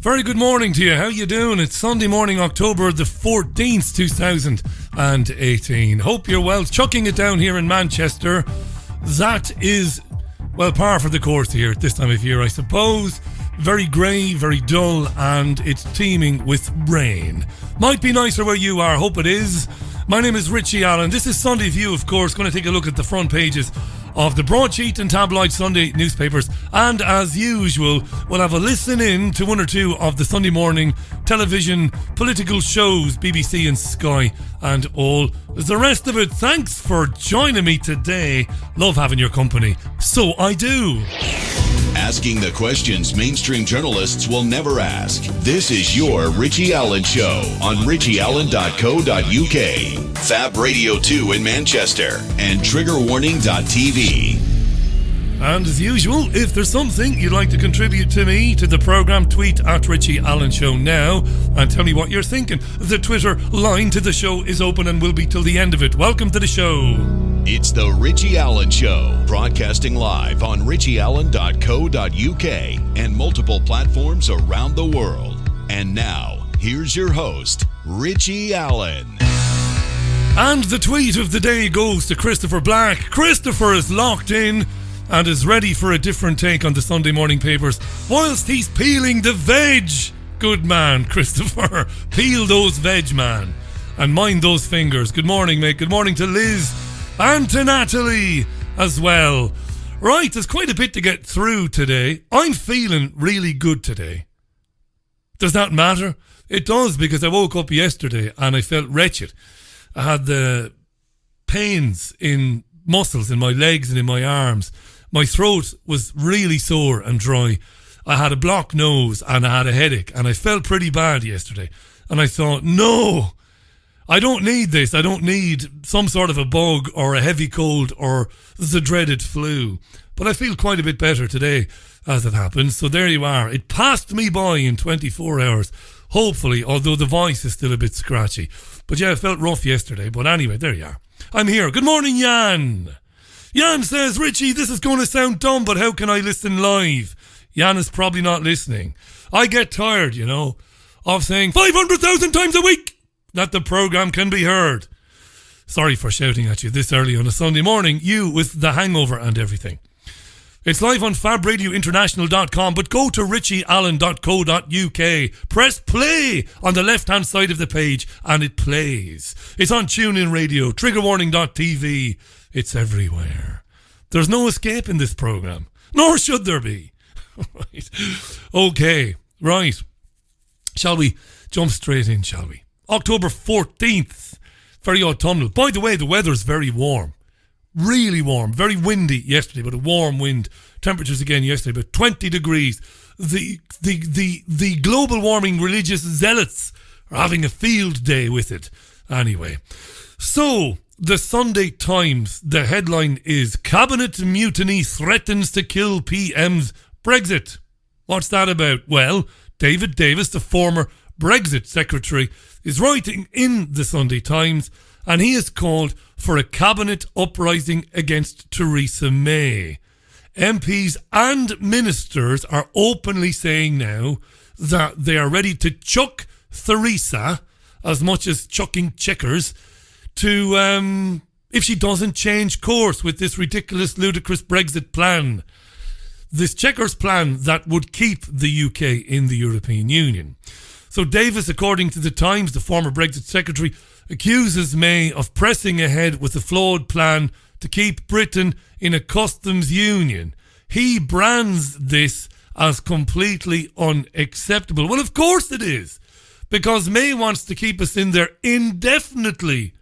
Very good morning to you. How you doing? It's Sunday morning, October the 14th, 2018. Hope you're well. Chucking it down here in Manchester. That is, well, par for the course here at this time of year, I suppose. Very grey, very dull, and it's teeming with rain. Might be nicer where you are. Hope it is. My name is Richie Allen. This is Sunday View, of course. Going to take a look at the front pages of the broadsheet and tabloid Sunday newspapers, and as usual we'll have a listen in to one or two of the Sunday morning television political shows, BBC and Sky and all the rest of it. Thanks for joining me today. Love having your company. So I do. Asking the questions mainstream journalists will never ask. This is your Richie Allen Show on richieallen.co.uk, Fab Radio 2 in Manchester, and triggerwarning.tv. And as usual, if there's something you'd like to contribute to me, to the programme, tweet at Richie Allen Show now and tell me what you're thinking. The Twitter line to the show is open and will be till the end of it. Welcome to the show. It's the Richie Allen Show, broadcasting live on richieallen.co.uk and multiple platforms around the world. And now, here's your host, Richie Allen. And the tweet of the day goes to Christopher Black. Christopher is locked in and is ready for a different take on the Sunday morning papers whilst he's peeling the veg. Good man, Christopher. Peel those veg, man. And mind those fingers. Good morning, mate. Good morning to Liz and to Natalie as well. Right, there's quite a bit to get through today. I'm feeling really good today. Does that matter? It does, because I woke up yesterday and I felt wretched. I had the pains in muscles in my legs and in my arms. My throat was really sore and dry. I had a blocked nose and I had a headache and I felt pretty bad yesterday. And I thought, no, I don't need this. I don't need some sort of a bug or a heavy cold or the dreaded flu. But I feel quite a bit better today as it happens. So there you are. It passed me by in 24 hours, hopefully, although the voice is still a bit scratchy. But yeah, it felt rough yesterday. But anyway, there you are. I'm here. Good morning, Jan. Jan says, Richie, this is going to sound dumb, but how can I listen live? Jan is probably not listening. I get tired, you know, of saying 500,000 times a week that the programme can be heard. Sorry for shouting at you this early on a Sunday morning, you with the hangover and everything. It's live on fabradiointernational.com, but go to richieallen.co.uk. Press play on the left-hand side of the page and it plays. It's on TuneIn Radio, triggerwarning.tv. It's everywhere. There's no escape in this programme, nor should there be. Right. Okay, right. Shall we jump straight in, shall we? October 14th, very autumnal. By the way, the weather's very warm. Really warm. Very windy yesterday, but a warm wind. Temperatures again yesterday, about 20 degrees. The global warming religious zealots are having a field day with it. Anyway, so the Sunday Times, the headline is Cabinet Mutiny Threatens to Kill PM's Brexit. What's that about? Well, David Davis, the former Brexit secretary, is writing in the Sunday Times, and he has called for a cabinet uprising against Theresa May. MPs and ministers are openly saying now that they are ready to chuck Theresa as much as chucking checkers to if she doesn't change course with this ridiculous, ludicrous Brexit plan. This checkers plan that would keep the UK in the European Union. So Davis, according to the Times, the former Brexit secretary, accuses May of pressing ahead with a flawed plan to keep Britain in a customs union. He brands this as completely unacceptable. Well, of course it is, because May wants to keep us in there indefinitely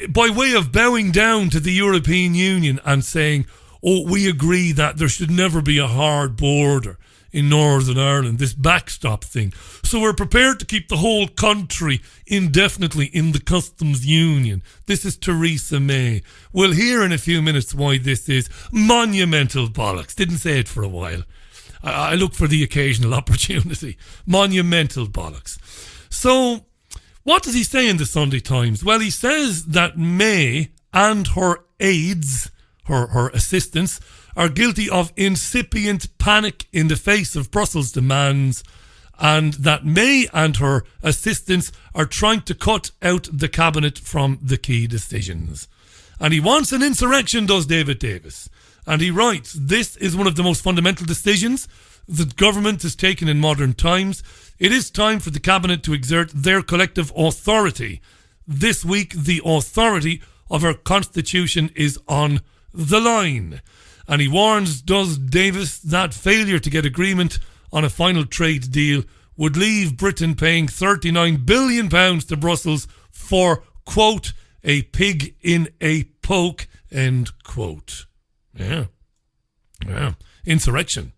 by way of bowing down to the European Union and saying, oh, we agree that there should never be a hard border in Northern Ireland, this backstop thing. So we're prepared to keep the whole country indefinitely in the customs union. This is Theresa May. We'll hear in a few minutes why this is monumental bollocks. Didn't say it for a while. I look for the occasional opportunity. Monumental bollocks. So what does he say in the Sunday Times? Well, he says that May and her aides, her assistants, are guilty of incipient panic in the face of Brussels demands and that May and her assistants are trying to cut out the cabinet from the key decisions. And he wants an insurrection, does David Davis. And he writes, this is one of the most fundamental decisions the government has taken in modern times. It is time for the cabinet to exert their collective authority. This week, the authority of our constitution is on the line. And he warns, does Davis, that failure to get agreement on a final trade deal would leave Britain paying £39 billion to Brussels for, quote, a pig in a poke, end quote. Yeah. Insurrection.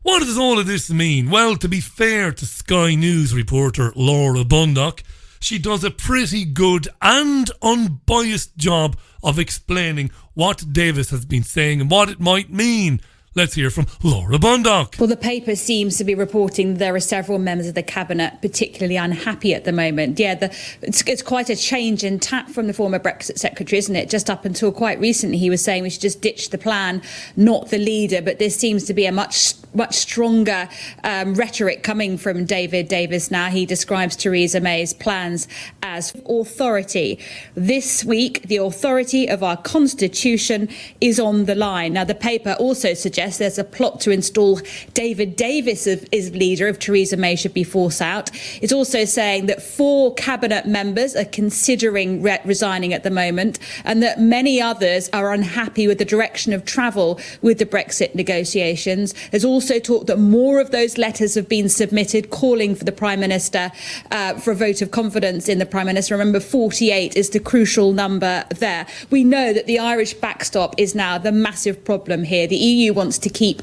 What does all of this mean? Well, to be fair to Sky News reporter Laura Bundock, she does a pretty good and unbiased job of explaining what Davis has been saying and what it might mean. Let's hear from Laura Bundock. Well, the paper seems to be reporting there are several members of the cabinet particularly unhappy at the moment. Yeah, it's quite a change in tack from the former Brexit secretary, isn't it? Just up until quite recently, he was saying we should just ditch the plan, not the leader. But there seems to be a much stronger rhetoric coming from David Davis now. He describes Theresa May's plans as authority. This week, the authority of our constitution is on the line. Now, the paper also suggests there's a plot to install David Davis as leader if Theresa May should be forced out. It's also saying that 4 cabinet members are considering resigning at the moment, and that many others are unhappy with the direction of travel with the Brexit negotiations. There's also talk that more of those letters have been submitted calling for the Prime Minister for a vote of confidence in the Prime Minister. Remember, 48 is the crucial number there. We know that the Irish backstop is now the massive problem here. The EU wants to keep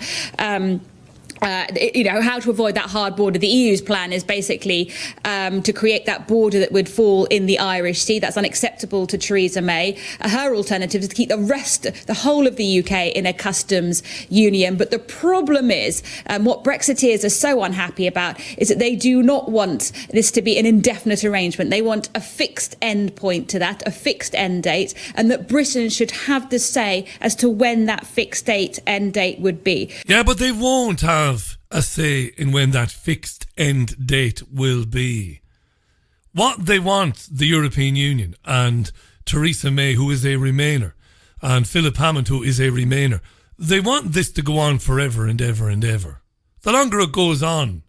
how to avoid that hard border. The EU's plan is basically to create that border that would fall in the Irish Sea. That's unacceptable to Theresa May. Her alternative is to keep the whole of the UK in a customs union. But the problem is, what Brexiteers are so unhappy about is that they do not want this to be an indefinite arrangement. They want a fixed end point to that, a fixed end date, and that Britain should have the say as to when that fixed end date would be. Yeah, but they won't have a say in when that fixed end date will be. What they want, the European Union and Theresa May, who is a Remainer, and Philip Hammond, who is a Remainer, they want this to go on forever and ever and ever. The longer it goes on,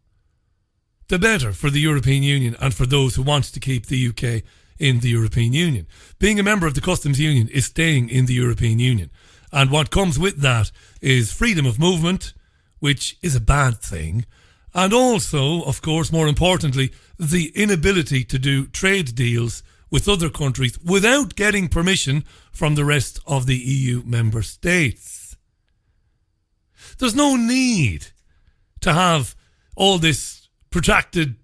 the better for the European Union and for those who want to keep the UK in the European Union. Being a member of the Customs Union is staying in the European Union. And what comes with that is freedom of movement, which is a bad thing, and also, of course, more importantly, the inability to do trade deals with other countries without getting permission from the rest of the EU member states. There's no need to have all this protracted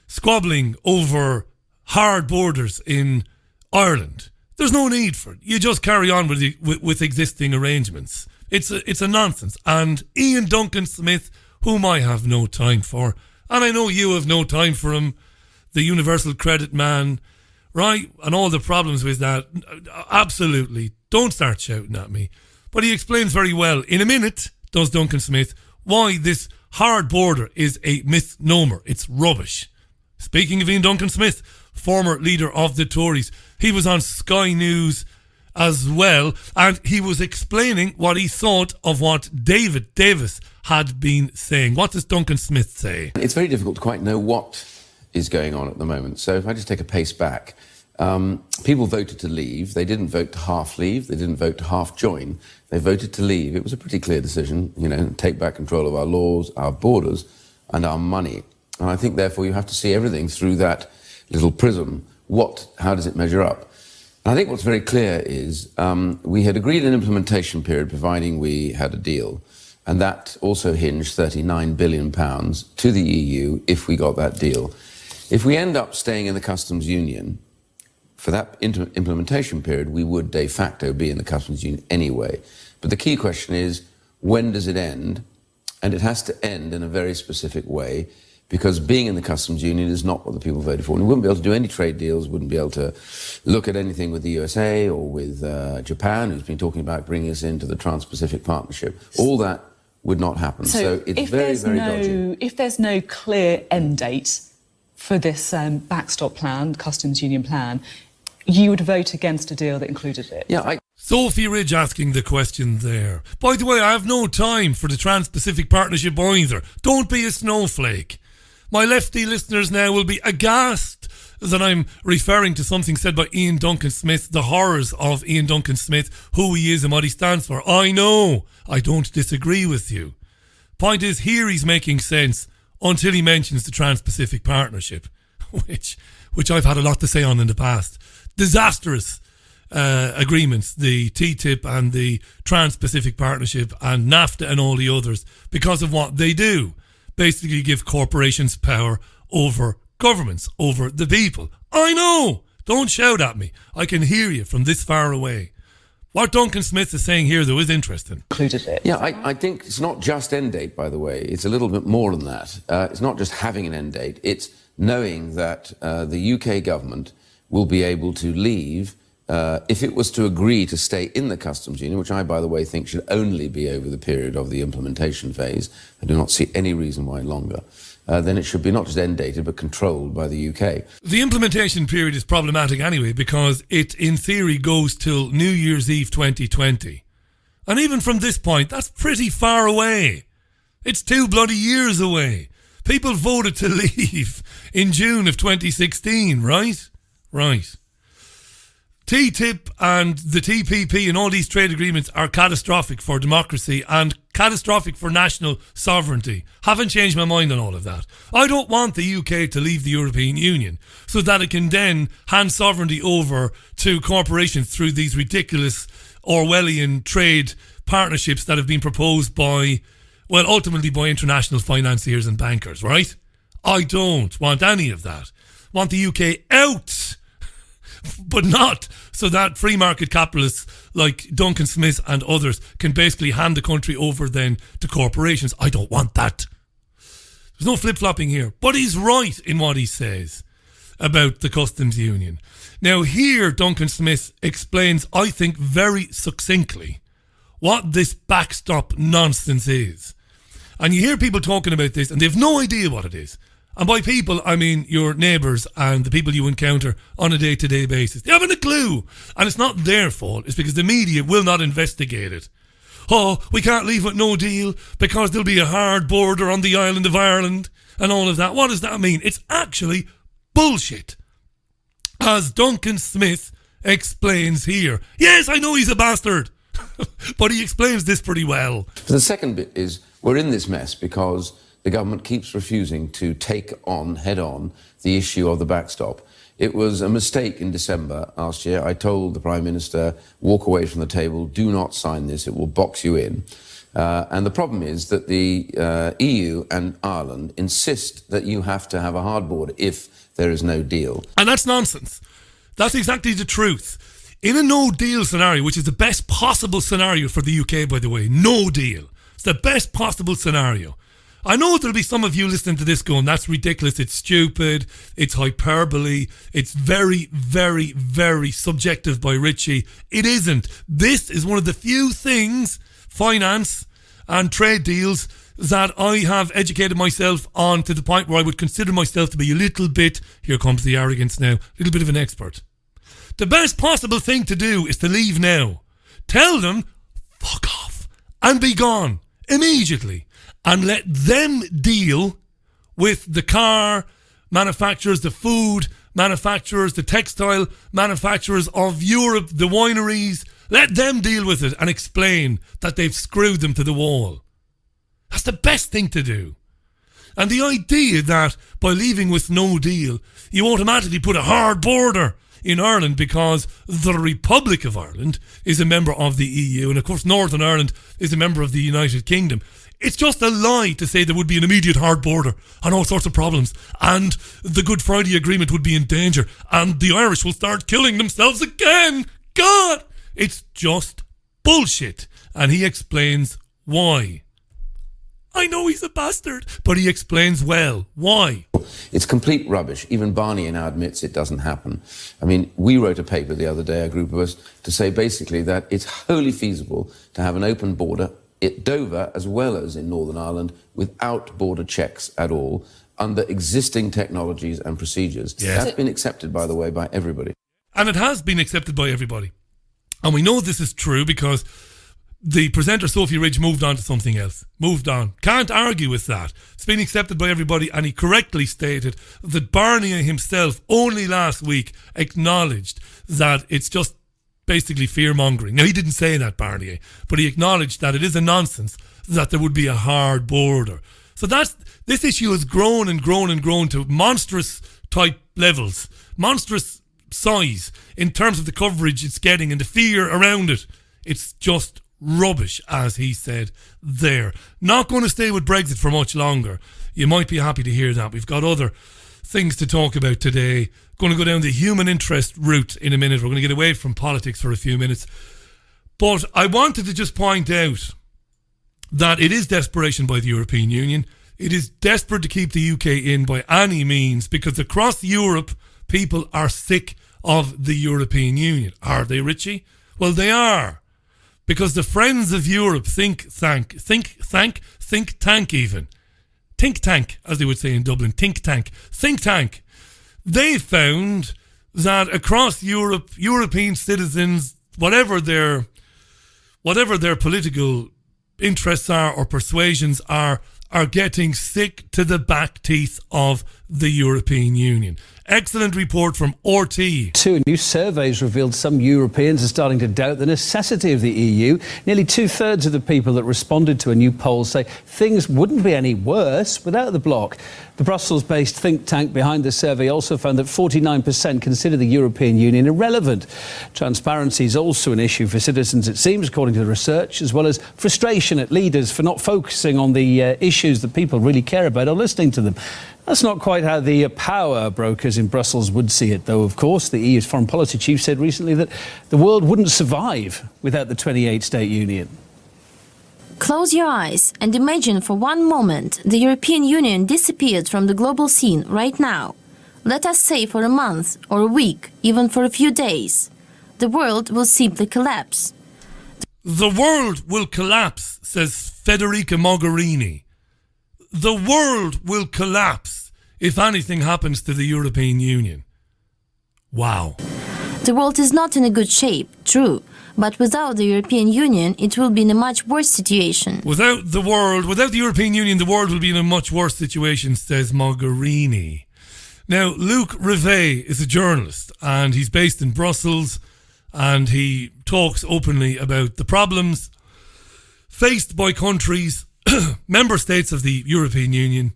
squabbling over hard borders in Ireland. There's no need for it. You just carry on with existing arrangements. It's a nonsense. And Ian Duncan Smith, whom I have no time for, and I know you have no time for him, the universal credit man, right? And all the problems with that. Absolutely. Don't start shouting at me. But he explains very well, in a minute, does Duncan Smith, why this hard border is a misnomer. It's rubbish. Speaking of Ian Duncan Smith, former leader of the Tories, he was on Sky News as well, and he was explaining what he thought of what David Davis had been saying. What does Duncan Smith say? It's very difficult to quite know what is going on at the moment. So if I just take a pace back, people voted to leave. They didn't vote to half leave. They didn't vote to half join. They voted to leave. It was a pretty clear decision, take back control of our laws, our borders, and our money. And I think, therefore, you have to see everything through that little prism. How does it measure up? And I think what's very clear is we had agreed an implementation period, providing we had a deal. And that also hinged £39 billion to the EU if we got that deal. If we end up staying in the customs union, for that implementation period, we would de facto be in the customs union anyway. But the key question is, when does it end? And it has to end in a very specific way, because being in the customs union is not what the people voted for. And we wouldn't be able to do any trade deals, wouldn't be able to look at anything with the USA or with Japan, who's been talking about bringing us into the Trans-Pacific Partnership. All that would not happen. So it's very, very dodgy. If there's no clear end date for this backstop plan, customs union plan, you would vote against a deal that included it? Yeah, Sophie Ridge asking the question there. By the way, I have no time for the Trans-Pacific Partnership either. Don't be a snowflake. My lefty listeners now will be aghast that I'm referring to something said by Ian Duncan Smith, the horrors of Ian Duncan Smith, who he is and what he stands for. I know, I don't disagree with you. Point is, here he's making sense until he mentions the Trans-Pacific Partnership, which I've had a lot to say on in the past. Disastrous agreements, the TTIP and the Trans-Pacific Partnership and NAFTA and all the others, because of what they do. Basically give corporations power over governments, over the people. I know! Don't shout at me. I can hear you from this far away. What Duncan Smith is saying here, though, is interesting. Included it. Yeah, I think it's not just end date, by the way. It's a little bit more than that. It's not just having an end date. It's knowing that the UK government will be able to leave if it was to agree to stay in the customs union, which I, by the way, think should only be over the period of the implementation phase. I do not see any reason why longer. Then it should be not just end dated, but controlled by the UK. The implementation period is problematic anyway, because it, in theory, goes till New Year's Eve 2020. And even from this point, that's pretty far away. It's 2 bloody years away. People voted to leave in June of 2016, right? Right. TTIP and the TPP and all these trade agreements are catastrophic for democracy and catastrophic for national sovereignty. Haven't changed my mind on all of that. I don't want the UK to leave the European Union so that it can then hand sovereignty over to corporations through these ridiculous Orwellian trade partnerships that have been proposed by, well, ultimately by international financiers and bankers, right? I don't want any of that. I want the UK out. But not so that free market capitalists like Duncan Smith and others can basically hand the country over then to corporations. I don't want that. There's no flip-flopping here. But he's right in what he says about the customs union. Now here Duncan Smith explains, I think very succinctly, what this backstop nonsense is. And you hear people talking about this and they have no idea what it is. And by people, I mean your neighbours and the people you encounter on a day-to-day basis. They haven't a clue. And it's not their fault. It's because the media will not investigate it. Oh, we can't leave with no deal because there'll be a hard border on the island of Ireland and all of that. What does that mean? It's actually bullshit. As Duncan Smith explains here. Yes, I know he's a bastard. But he explains this pretty well. The second bit is we're in this mess because the government keeps refusing to take on, head on, the issue of the backstop. It was a mistake in December last year. I told the Prime Minister, walk away from the table, do not sign this, it will box you in. And the problem is that the EU and Ireland insist that you have to have a hard border if there is no deal. And that's nonsense. That's exactly the truth. In a no-deal scenario, which is the best possible scenario for the UK, by the way, no deal. It's the best possible scenario. I know there'll be some of you listening to this going, that's ridiculous, it's stupid, it's hyperbole, it's very, very, very subjective by Richie. It isn't. This is one of the few things, finance and trade deals, that I have educated myself on to the point where I would consider myself to be a little bit, here comes the arrogance now, a little bit of an expert. The best possible thing to do is to leave now. Tell them, fuck off, and be gone, immediately. And let them deal with the car manufacturers, the food manufacturers, the textile manufacturers of Europe, the wineries. Let them deal with it and explain that they've screwed them to the wall. That's the best thing to do. And the idea that by leaving with no deal, you automatically put a hard border in Ireland because the Republic of Ireland is a member of the EU and of course Northern Ireland is a member of the United Kingdom. It's just a lie to say there would be an immediate hard border and all sorts of problems and the Good Friday Agreement would be in danger and the Irish will start killing themselves again. God! It's just bullshit. And he explains why. I know he's a bastard, but he explains well why. It's complete rubbish. Even Barnier now admits it doesn't happen. I mean, we wrote a paper the other day, a group of us, to say basically that it's wholly feasible to have an open border at Dover as well as in Northern Ireland without border checks at all, under existing technologies and procedures. Yes. That's been accepted, by the way, by everybody. And it has been accepted by everybody. And we know this is true because the presenter, Sophie Ridge, moved on to something else. Moved on. Can't argue with that. It's been accepted by everybody, and he correctly stated that Barnier himself only last week acknowledged that it's just basically fear-mongering. Now, he didn't say that, Barnier, but he acknowledged that it is a nonsense that there would be a hard border. So this issue has grown and grown and grown to monstrous type levels, monstrous size in terms of the coverage it's getting and the fear around it. It's just rubbish, as he said there. Not going to stay with Brexit for much longer. You might be happy to hear that. We've got other things to talk about today. Going to go down the human interest route in a minute. We're going to get away from politics for a few minutes. But I wanted to just point out that it is desperation by the European Union. It is desperate to keep the UK in by any means, because across Europe, people are sick of the European Union. Are they, Richie? Well, they are. Because the Friends of Europe think tank, as they would say in Dublin, think tank. They found that across Europe, European citizens, whatever their political interests are or persuasions are getting sick to the back teeth of the European Union. Excellent report from RT. Two new surveys revealed some Europeans are starting to doubt the necessity of the EU. Nearly 2/3 of the people that responded to a new poll say things wouldn't be any worse without the bloc. The Brussels-based think tank behind the survey also found that 49% consider the European Union irrelevant. Transparency is also an issue for citizens, it seems, according to the research, as well as frustration at leaders for not focusing on the issues that people really care about or listening to them. That's not quite how the power brokers in Brussels would see it, though, of course. The EU's foreign policy chief said recently that the world wouldn't survive without the 28-state union. Close your eyes and imagine for one moment the European Union disappeared from the global scene right now. Let us say for a month or a week, even for a few days. The world will simply collapse. The world will collapse, says Federica Mogherini. The world will collapse if anything happens to the European Union. Wow. The world is not in a good shape, true, but without the European Union, it will be in a much worse situation. Without the European Union, the world will be in a much worse situation, says Mogherini. Now, Luc Rivet is a journalist, and he's based in Brussels, and he talks openly about the problems faced by countries, member states of the European Union,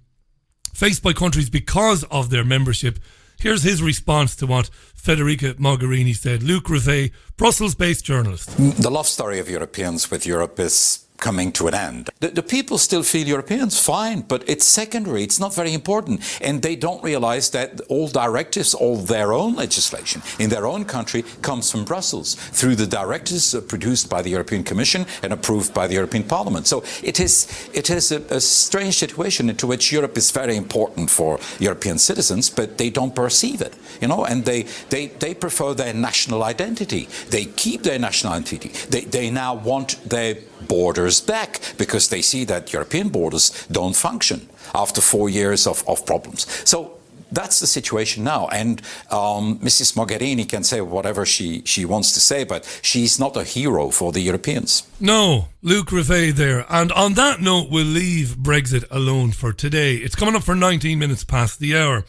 faced by countries because of their membership. Here's his response to what Federica Mogherini said. Luc Rivet, Brussels-based journalist. The love story of Europeans with Europe is coming to an end. The people still feel Europeans, fine, but it's secondary, it's not very important. And they don't realize that all directives, all their own legislation in their own country comes from Brussels through the directives produced by the European Commission and approved by the European Parliament. So it is a strange situation into which Europe is very important for European citizens, but they don't perceive it, and they prefer their national identity. They keep their national identity. They now want their borders back because they see that European borders don't function after 4 years of problems. So that's the situation now. And Mrs. Mogherini can say whatever she wants to say, but she's not a hero for the Europeans. No, Luc Rivet there. And on that note, we'll leave Brexit alone for today. It's coming up for 19 minutes past the hour.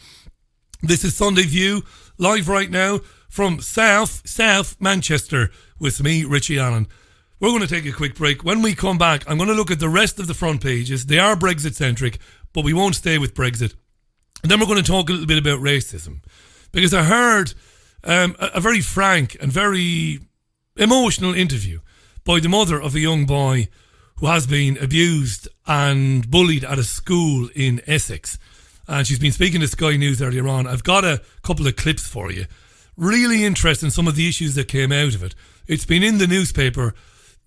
This is Sunday View, live right now from South Manchester with me, Richie Allen. We're going to take a quick break. When we come back, I'm going to look at the rest of the front pages. They are Brexit-centric, but we won't stay with Brexit. And then we're going to talk a little bit about racism. Because I heard a very frank and very emotional interview by the mother of a young boy who has been abused and bullied at a school in Essex. And she's been speaking to Sky News earlier on. I've got a couple of clips for you. Really interesting, some of the issues that came out of it. It's been in the newspaper,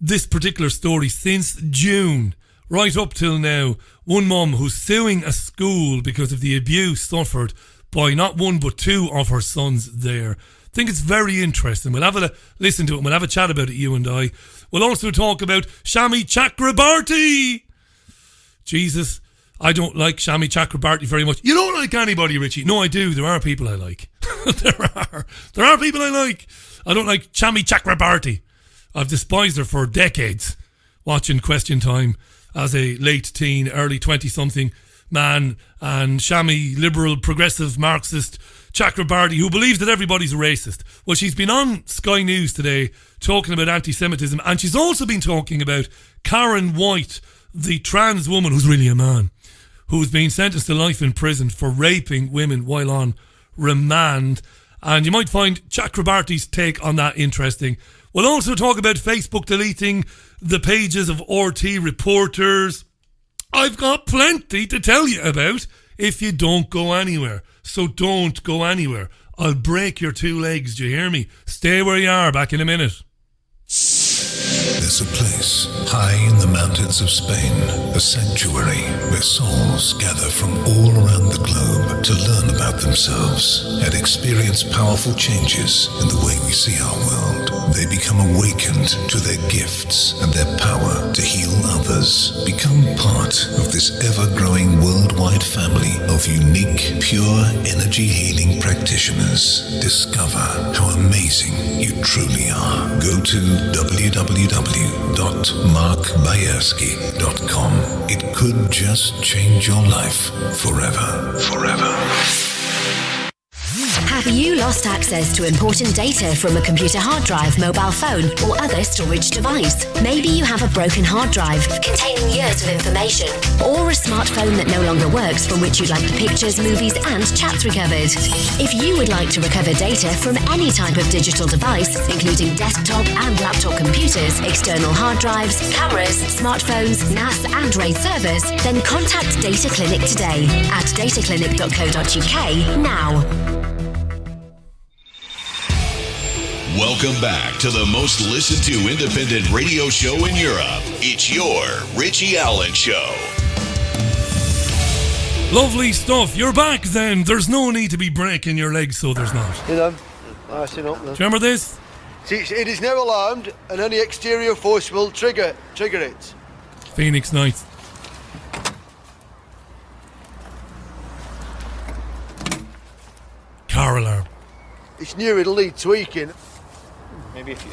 this particular story, since June, right up till now. One mum who's suing a school because of the abuse suffered by not one but two of her sons there. think it's very interesting. We'll have a listen to it. We'll have a chat about it, you and I. We'll also talk about Shami Chakrabarti. Jesus, I don't like Shami Chakrabarti very much. You don't like anybody, Richie? No, I do. There are people I like. There are people I like. I don't like Shami Chakrabarti. I've despised her for decades, watching Question Time as a late teen, early 20-something man, and Shami, liberal, progressive, Marxist Chakrabarti, who believes that everybody's a racist. Well, she's been on Sky News today talking about anti-Semitism, and she's also been talking about Karen White, the trans woman who's really a man, who's been sentenced to life in prison for raping women while on remand. And you might find Chakrabarti's take on that interesting. We'll also talk about Facebook deleting the pages of RT reporters. I've got plenty to tell you about if you don't go anywhere. So don't go anywhere. I'll break your two legs, do you hear me? Stay where you are, back in a minute. There's a place high in the mountains of Spain, a sanctuary where souls gather from all around the globe to learn about themselves and experience powerful changes in the way we see our world. They become awakened to their gifts and their power to heal others. Become part of this ever-growing worldwide family of unique, pure energy healing practitioners. Discover how amazing you truly are. Go to www.markbayerski.com. It could just change your life forever. Forever. Have you lost access to important data from a computer hard drive, mobile phone, or other storage device? Maybe you have a broken hard drive containing years of information, or a smartphone that no longer works from which you'd like the pictures, movies, and chats recovered. If you would like to recover data from any type of digital device, including desktop and laptop computers, external hard drives, cameras, smartphones, NAS, and RAID servers, then contact Data Clinic today at dataclinic.co.uk now. Welcome back to the most listened to independent radio show in Europe. It's your Richie Allen Show. Lovely stuff. You're back then. There's no need to be breaking your legs, so there's not. You know, nice enough. Do you remember this? It is now alarmed and any exterior force will trigger it. Phoenix Nights. Car alarm. It's new, it'll need tweaking. Maybe if you...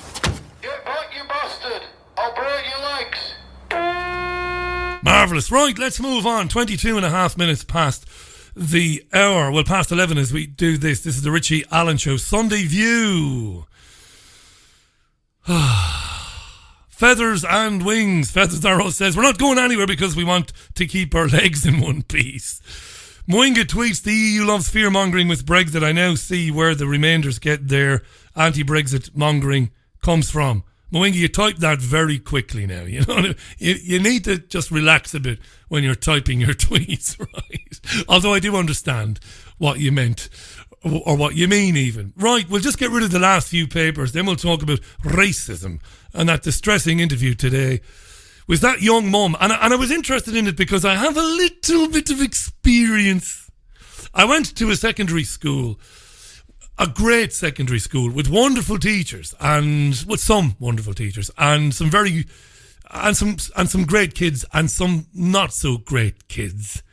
Get back, you bastard! I'll break your legs! Marvellous. Right, let's move on. 22 and a half minutes past the hour. Well, past 11 as we do this. This is the Richie Allen Show. Sunday View. Feathers and wings. Feathers Arrow says, we're not going anywhere because we want to keep our legs in one piece. Moinga tweets, the EU loves fear-mongering with Brexit. I now see where the remainders get their anti-Brexit mongering comes from. Moinga, you type that very quickly now. You know, you need to just relax a bit when you're typing your tweets, right? Although I do understand what you meant, or what you mean even. Right, we'll just get rid of the last few papers, then we'll talk about racism and that distressing interview today with that young mum. And I was interested in it because I have a little bit of experience. I went to a secondary school, a great secondary school with wonderful teachers, and with some wonderful teachers, and some very, and some great kids, and some not so great kids.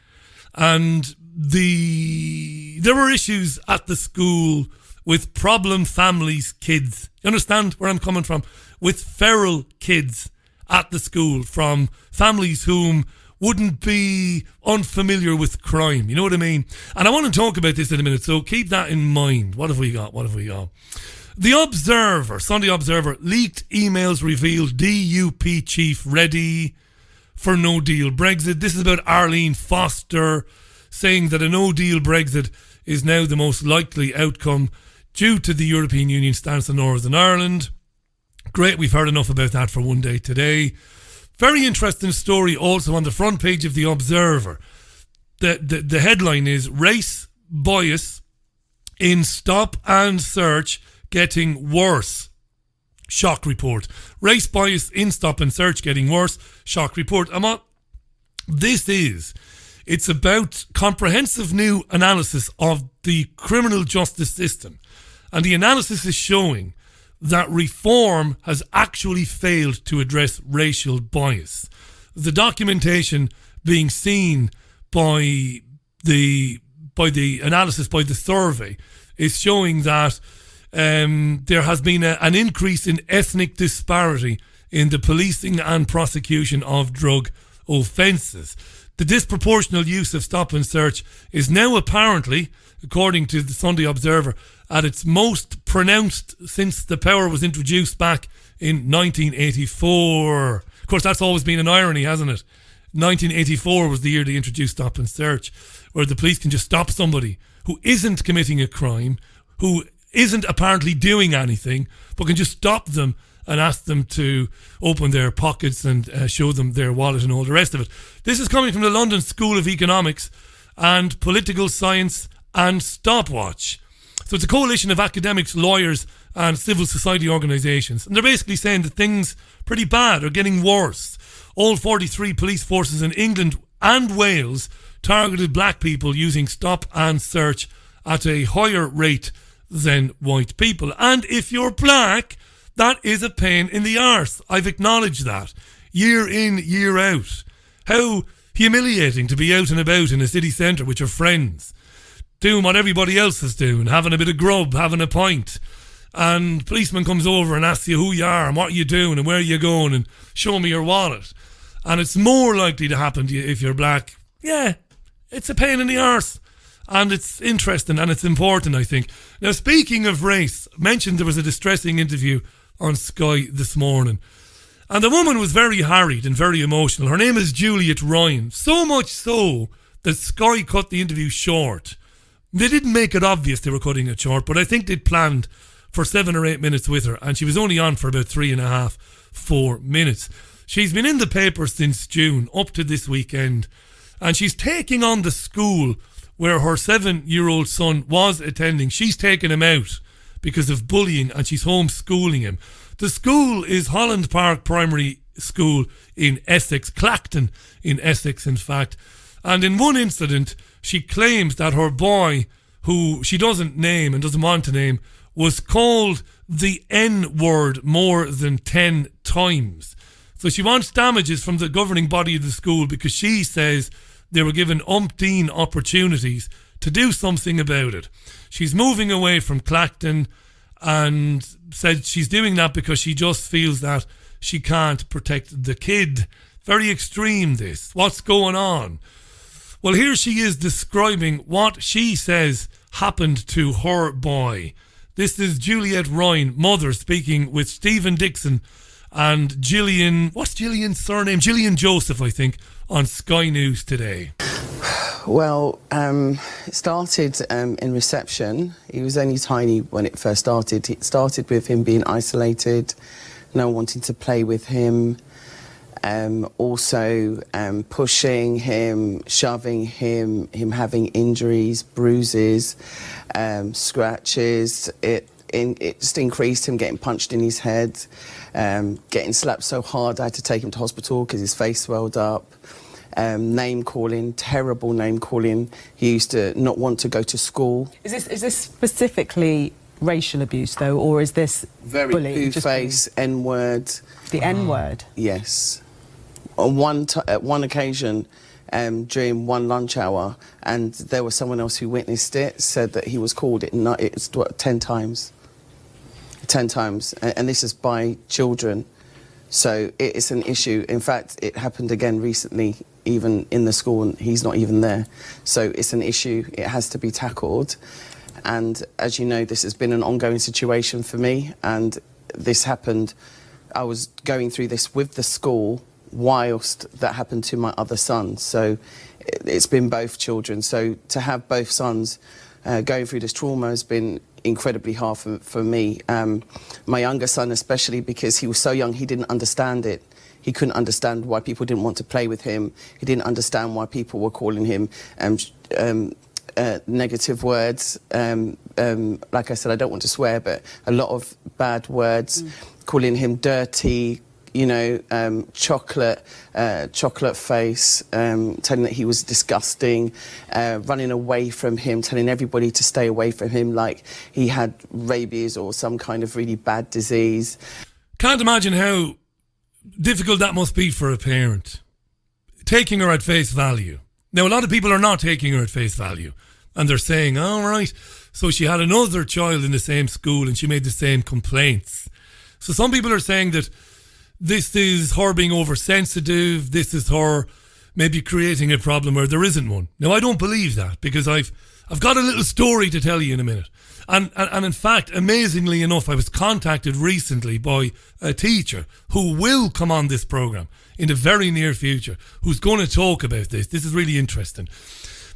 And there were issues at the school with problem families' kids. You understand where I'm coming from? With feral kids at the school from families whom wouldn't be unfamiliar with crime. You know what I mean? And I want to talk about this in a minute, so keep that in mind. What have we got? The Observer, Sunday Observer, leaked emails revealed DUP chief ready for no deal Brexit. This is about Arlene Foster saying that a no deal Brexit is now the most likely outcome due to the European Union stance on Northern Ireland. Great, we've heard enough about that for one day today. Very interesting story also on the front page of The Observer. The headline is Race Bias in Stop and Search Getting Worse. Shock report. Race bias in Stop and Search getting worse. Shock report. And what this is, it's about comprehensive new analysis of the criminal justice system And the analysis is showing that reform has actually failed to address racial bias. The documentation being seen by the analysis, by the survey, is showing that there has been an increase in ethnic disparity in the policing and prosecution of drug offences. The disproportional use of stop and search is now apparently, according to the Sunday Observer, at its most pronounced since the power was introduced back in 1984. Of course, that's always been an irony, hasn't it? 1984 was the year they introduced stop and search, where the police can just stop somebody who isn't committing a crime, who isn't apparently doing anything, but can just stop them and ask them to open their pockets and show them their wallet and all the rest of it. This is coming from the London School of Economics and Political Science and Stopwatch. So it's a coalition of academics, lawyers and civil society organisations. And they're basically saying that things pretty bad are getting worse. All 43 police forces in England and Wales targeted black people using stop and search at a higher rate than white people. And if you're black, that is a pain in the arse. I've acknowledged that. Year in, year out. How humiliating to be out and about in a city centre with your friends, doing what everybody else is doing, having a bit of grub, having a pint, and policeman comes over and asks you who you are and what you doing and where you going and show me your wallet. And it's more likely to happen to you if you're black. Yeah, it's a pain in the arse. And it's interesting and it's important, I think. Now, speaking of race, I mentioned there was a distressing interview on Sky this morning. And the woman was very harried and very emotional. Her name is Juliet Ryan. So much so that Sky cut the interview short. They didn't make it obvious they were cutting it short, but I think they'd planned for 7 or 8 minutes with her, and she was only on for about 3.5, 4 minutes. She's been in the paper since June, up to this weekend, and she's taking on the school where her 7-year-old son was attending. She's taken him out because of bullying, and she's homeschooling him. The school is Holland Park Primary School in Essex, Clacton in Essex, in fact. And in one incident, she claims that her boy, who she doesn't name and doesn't want to name, was called the N-word more than 10 times. So she wants damages from the governing body of the school because she says they were given umpteen opportunities to do something about it. She's moving away from Clacton and said she's doing that because she just feels that she can't protect the kid. Very extreme, this. What's going on? Well, here she is describing what she says happened to her boy. This is Juliet Ryan, mother, speaking with Stephen Dixon and Gillian, what's Gillian's surname? Gillian Joseph, I think, on Sky News today. Well, it started in reception. He was only tiny when it first started. It started with him being isolated, no one wanting to play with him, also pushing him, shoving him having injuries, bruises, scratches. It just increased, him getting punched in his head, getting slapped so hard I had to take him to hospital because his face swelled up. Name calling, terrible name calling. He used to not want to go to school. Is this specifically racial abuse though, or is this very bullying? poo-face, N-word. The N-word? Yes. On one occasion, during one lunch hour, and there was someone else who witnessed it, said that he was called it 10 times. 10 times, and this is by children. So it's an issue. In fact, it happened again recently, even in the school, and he's not even there. So it's an issue. It has to be tackled. And as you know, this has been an ongoing situation for me, and this happened. I was going through this with the school whilst that happened to my other son. So it's been both children. So to have both sons going through this trauma has been incredibly hard for me. My younger son especially, because he was so young, he didn't understand it. He couldn't understand why people didn't want to play with him. He didn't understand why people were calling him negative words. Like I said, I don't want to swear, but a lot of bad words, calling him dirty, chocolate face, telling that he was disgusting, running away from him, telling everybody to stay away from him like he had rabies or some kind of really bad disease. Can't imagine how difficult that must be for a parent, taking her at face value. Now, a lot of people are not taking her at face value, and they're saying, all right, so she had another child in the same school and she made the same complaints. So some people are saying that this is her being oversensitive, this is her maybe creating a problem where there isn't one. Now, I don't believe that, because I've got a little story to tell you in a minute. And in fact, amazingly enough, I was contacted recently by a teacher who will come on this programme in the very near future, who's going to talk about this. This is really interesting.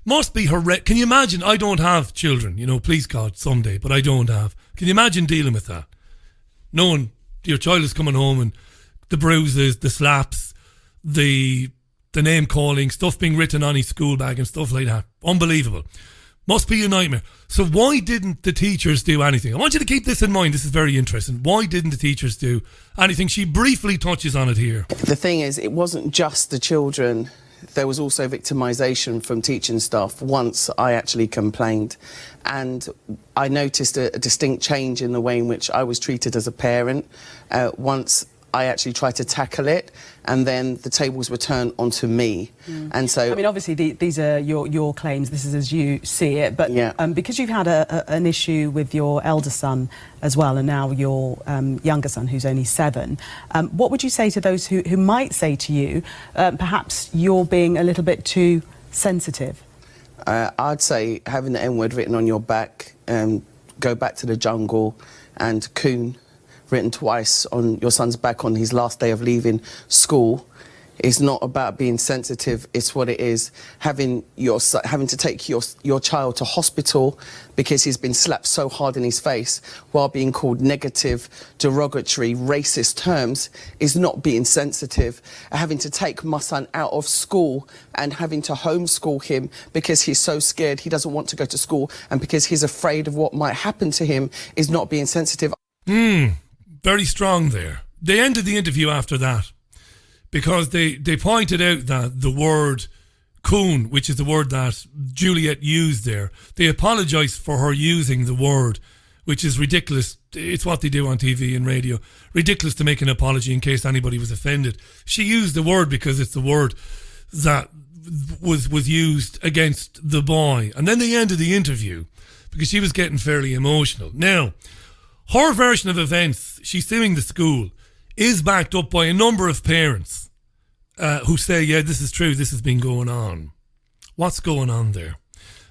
Must be horrendous. Can you imagine? I don't have children, please God, someday, but I don't have. Can you imagine dealing with that? Knowing your child is coming home and the bruises, the slaps, the name calling, stuff being written on his school bag and stuff like that. Unbelievable. Must be a nightmare. So why didn't the teachers do anything? I want you to keep this in mind. This is very interesting. Why didn't the teachers do anything? She briefly touches on it here. The thing is, it wasn't just the children. There was also victimisation from teaching staff once I actually complained. And I noticed a distinct change in the way in which I was treated as a parent once I actually tried to tackle it, and then the tables were turned onto me. And so, I mean, obviously these are your claims. This is as you see it. But because you've had an issue with your elder son as well, and now your younger son, who's only 7, what would you say to those who might say to you, perhaps you're being a little bit too sensitive? I'd say having the N-word written on your back, go back to the jungle, and coon written twice on your son's back on his last day of leaving school is not about being sensitive. It's what it is. Having to take your child to hospital because he's been slapped so hard in his face while being called negative, derogatory, racist terms is not being sensitive. Having to take my son out of school and having to homeschool him because he's so scared he doesn't want to go to school and because he's afraid of what might happen to him is not being sensitive. Very strong there. They ended the interview after that because they pointed out that the word coon, which is the word that Juliet used there, they apologised for her using the word, which is ridiculous. It's what they do on TV and radio. Ridiculous to make an apology in case anybody was offended. She used the word because it's the word that was used against the boy. And then they ended the interview because she was getting fairly emotional. Now, her version of events, she's suing the school, is backed up by a number of parents who say, yeah, this is true, this has been going on. What's going on there?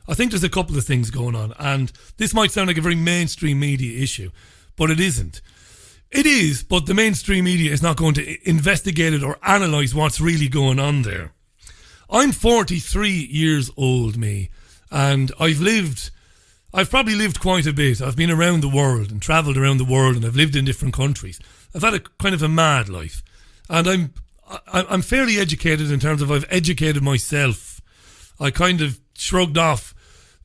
I think there's a couple of things going on, and this might sound like a very mainstream media issue, but it isn't. It is, but the mainstream media is not going to investigate it or analyse what's really going on there. I'm 43 years old, me, and I've probably lived quite a bit. I've been around the world and travelled around the world, and I've lived in different countries. I've had a kind of a mad life, and I'm fairly educated in terms of I've educated myself. I kind of shrugged off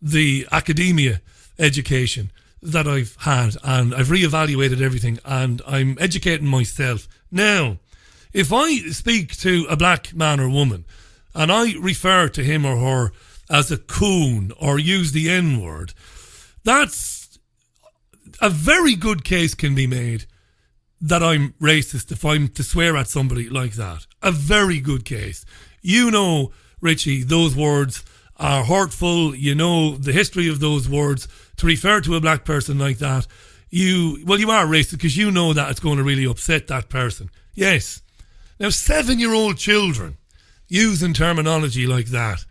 the academia education that I've had, and I've reevaluated everything, and I'm educating myself. Now, if I speak to a black man or woman, and I refer to him or her as a coon or use the N-word, that's a very good case can be made that I'm racist if I'm to swear at somebody like that. A very good case. You know, Richie, those words are hurtful. You know the history of those words. To refer to a black person like that, you are racist because you know that it's going to really upset that person. Yes. Now, 7-year-old children using terminology like that.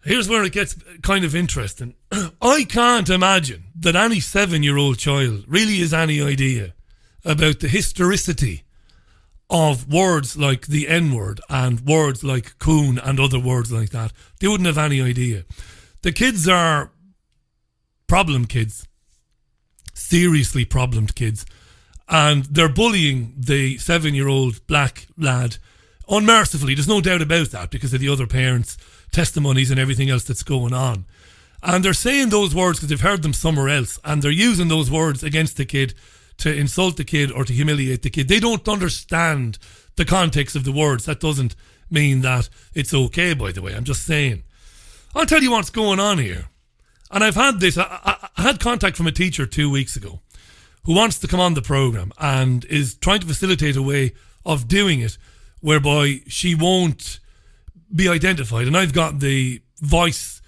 Here's where it gets kind of interesting. I can't imagine that any 7-year-old child really has any idea about the historicity of words like the N-word and words like coon and other words like that. They wouldn't have any idea. The kids are problem kids, seriously problemed kids, and they're bullying the 7-year-old black lad unmercifully. There's no doubt about that because of the other parents' testimonies and everything else that's going on. And they're saying those words because they've heard them somewhere else, and they're using those words against the kid to insult the kid or to humiliate the kid. They don't understand the context of the words. That doesn't mean that it's okay, by the way. I'm just saying. I'll tell you what's going on here. And I've had this. I had contact from a teacher 2 weeks ago who wants to come on the programme and is trying to facilitate a way of doing it whereby she won't be identified. And I've got the voice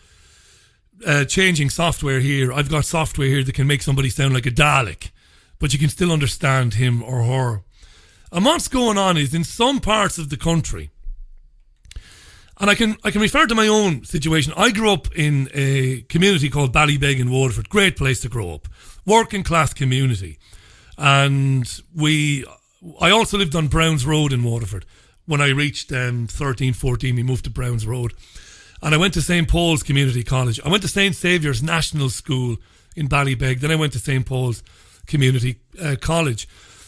changing software here. I've got software here that can make somebody sound like a Dalek, but you can still understand him or her. And what's going on is in some parts of the country, and I can refer to my own situation. I grew up in a community called Ballybeg in Waterford. Great place to grow up. Working class community. And I also lived on Browns Road in Waterford. When I reached 13, 14, we moved to Browns Road. And I went to St. Paul's Community College. I went to St. Saviour's National School in Ballybeg. Then I went to St. Paul's Community College.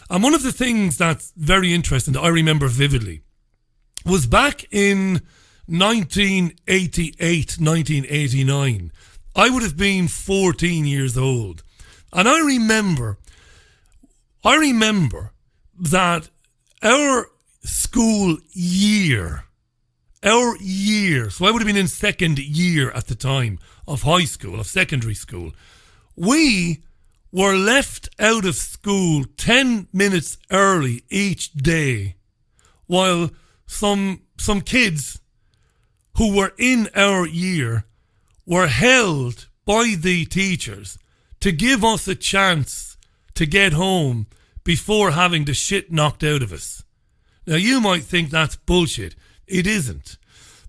And one of the things that's very interesting that I remember vividly was back in 1988, 1989, I would have been 14 years old. And I remember that our school year, so I would have been in second year at the time of high school, of secondary school, we were left out of school 10 minutes early each day, while some kids who were in our year were held by the teachers to give us a chance to get home before having the shit knocked out of us. Now, you might think that's bullshit. It isn't.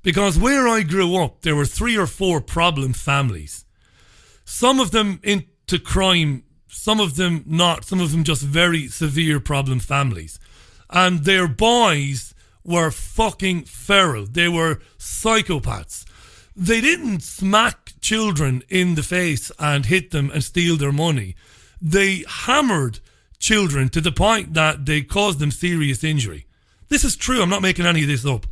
Because where I grew up, there were 3 or 4 problem families. Some of them into crime, some of them not, some of them just very severe problem families. And their boys were fucking feral. They were psychopaths. They didn't smack children in the face and hit them and steal their money. They hammered children to the point that they caused them serious injury. This is true. I'm not making any of this up.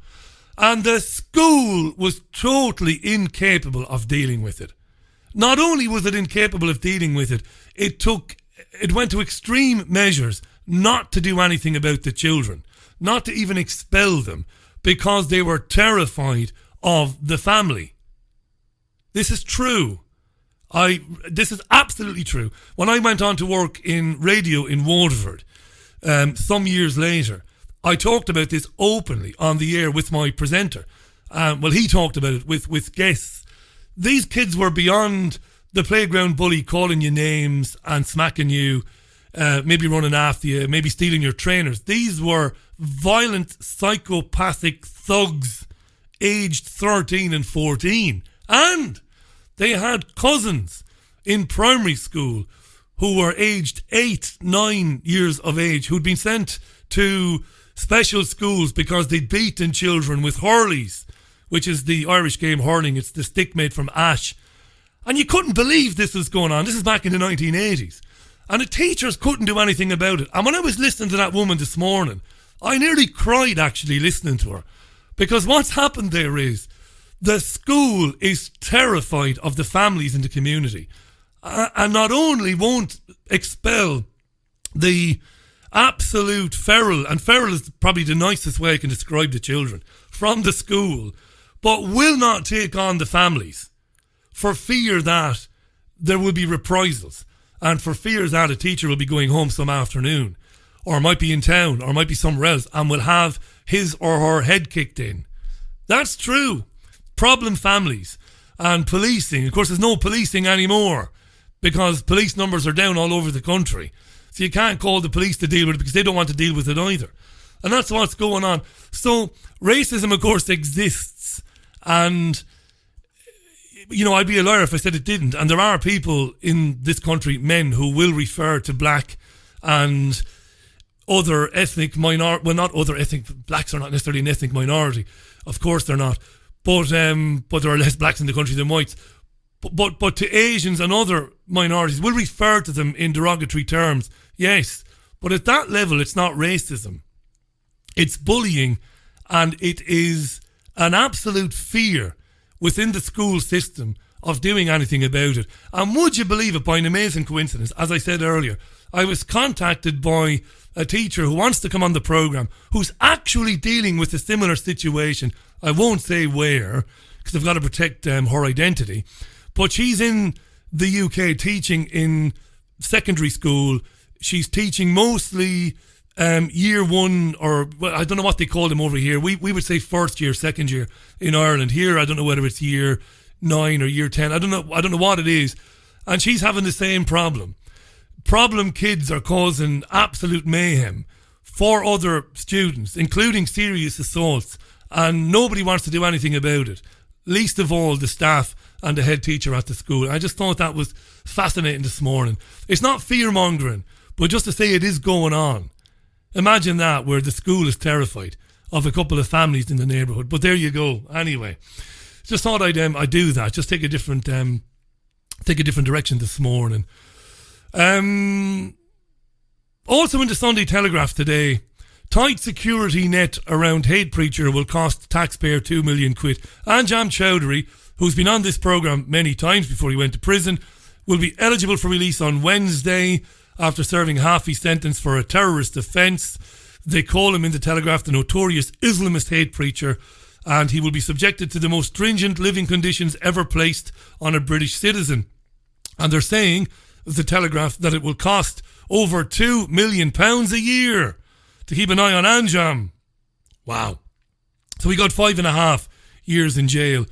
And the school was totally incapable of dealing with it. Not only was it incapable of dealing with it, it went to extreme measures not to do anything about the children, not to even expel them, because they were terrified of the family. This is true. This is absolutely true. When I went on to work in radio in Waterford, some years later, I talked about this openly on the air with my presenter. He talked about it with guests. These kids were beyond the playground bully calling you names and smacking you, maybe running after you, maybe stealing your trainers. These were violent, psychopathic thugs aged 13 and 14. And they had cousins in primary school who were aged 8, 9 years of age who'd been sent to special schools because they'd beaten children with hurleys, which is the Irish game hurling. It's the stick made from ash. And you couldn't believe this was going on. This is back in the 1980s. And the teachers couldn't do anything about it. And when I was listening to that woman this morning, I nearly cried actually listening to her. Because what's happened there is the school is terrified of the families in the community. And not only won't expel the absolute feral, and feral is probably the nicest way I can describe the children, from the school, but will not take on the families for fear that there will be reprisals, and for fear that a teacher will be going home some afternoon, or might be in town, or might be somewhere else, and will have his or her head kicked in. That's true. Problem families and policing. Of course, there's no policing anymore because police numbers are down all over the country. So you can't call the police to deal with it because they don't want to deal with it either. And that's what's going on. So racism, of course, exists. And, you know, I'd be a liar if I said it didn't. And there are people in this country, men, who will refer to black and other ethnic minority. Well, not other ethnic. Blacks are not necessarily an ethnic minority. Of course they're not. But there are less blacks in the country than whites. But to Asians and other minorities, we'll refer to them in derogatory terms, yes. But at that level, it's not racism. It's bullying, and it is an absolute fear within the school system of doing anything about it. And would you believe it, by an amazing coincidence, as I said earlier, I was contacted by a teacher who wants to come on the programme, who's actually dealing with a similar situation. I won't say where, because I've got to protect her identity. But she's in the UK teaching in secondary school. She's teaching mostly year one, or well, I don't know what they call them over here. We would say first year, second year in Ireland. Here, I don't know whether it's year 9 or year 10. I don't know what it is. And she's having the same problem. Problem kids are causing absolute mayhem for other students, including serious assaults, and nobody wants to do anything about it. Least of all the staff and the head teacher at the school. I just thought that was fascinating this morning. It's not fear-mongering, but just to say it is going on. Imagine that, where the school is terrified of a couple of families in the neighbourhood. But there you go. Anyway, just thought I'd do that. Just take a different direction this morning. Also in the Sunday Telegraph today, tight security net around hate preacher will cost taxpayer 2 million quid. Anjam Chowdhury, who's been on this programme many times before he went to prison, will be eligible for release on Wednesday after serving half his sentence for a terrorist offence. They call him in the Telegraph the notorious Islamist hate preacher, and he will be subjected to the most stringent living conditions ever placed on a British citizen. And they're saying, the Telegraph, that it will cost over £2 million a year to keep an eye on Anjam. Wow. So he got 5.5 years in jail